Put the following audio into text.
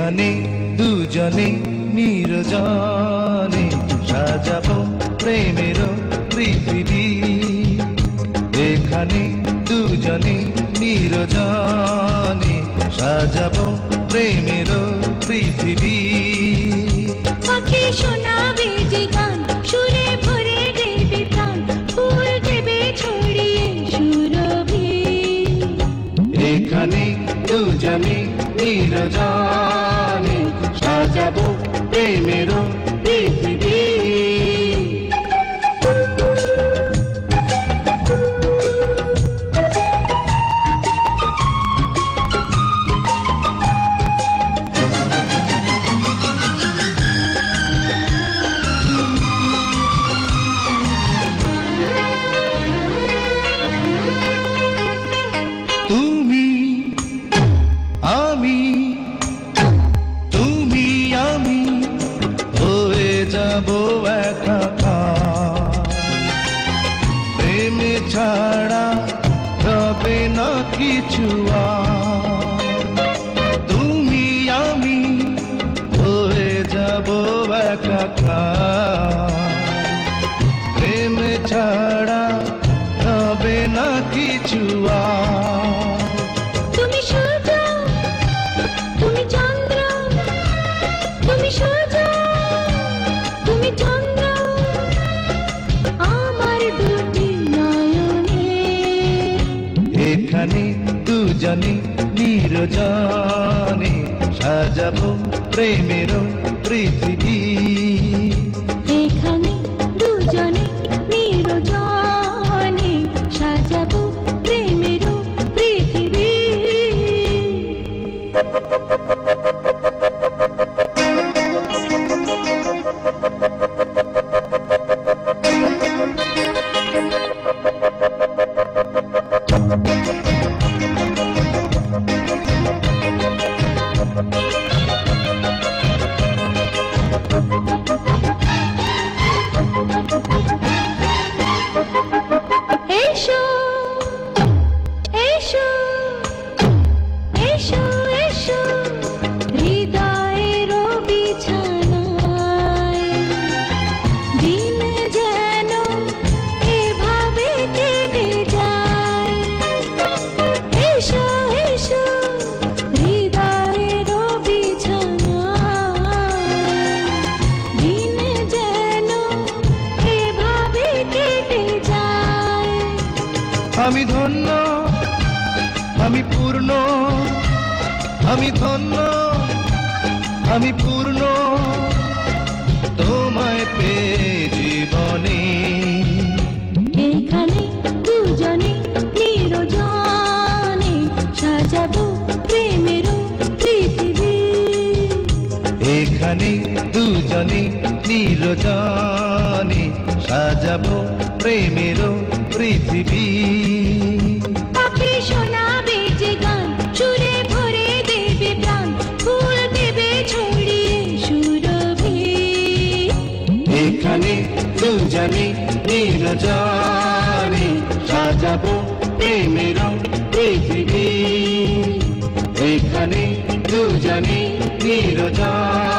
এখানে দুজনে নির্জনে সাজাবো প্রেমের পৃথিবী। এখানে দুজনে নির্জনে সাজাবো প্রেমের পৃথিবী। পাখি শোনাবে যে গান, সুরে ভরে দেবে প্রাণ, ফুল দেবে ছড়িয়ে সুরভি। এখানে দুজনে নির্জনে সাজাবো প্রেমের পৃথিবী। তুমি আমি তুমি আমি হয়ে যাব একাকার। প্রেম ছাড়া রবে না কিছু আর। তুমি আমি হয়ে যাব একাকার। প্রেম ছাড়া রবে না কিছু আর। তুমি সূর্য, তুমি চন্দ্র, তুমি সূর্য, তুমি চন্দ্র, আমার দুটি নয়নে। এখানে দুজনে নির্জনে সাজাবো প্রেমের পৃথিবী। এখানে দুজনে নির্জনে সাজাবো প্রেমের পৃথিবী। এসো এসো এসো এসো হৃদয়ের বিছানায়, দিন যেন এভাবে কেটে যায়। এসো এসো হৃদয়ের বিছানায়, দিন যেন এভাবে কেটে যায়। আমি ধন্য, আমি পূর্ণ, আমি ধন্য, আমি পূর্ণ তোমায় পেয়ে জীবনে। এখানে দুজনে নির্জনে সাজাবো প্রেমের পৃথিবী। এখানে দুজনে নির্জনে সাজাবো প্রেমের পৃথিবী। পাখি শোনাবে যে গান, সুরে ভরে দেবে প্রাণ, ফুল দেবে ছড়িয়ে সুরভি। এখানে দুজনে নির্জনে সাজাবো প্রেমের পৃথিবী। এখানে দুজনে নির্জনে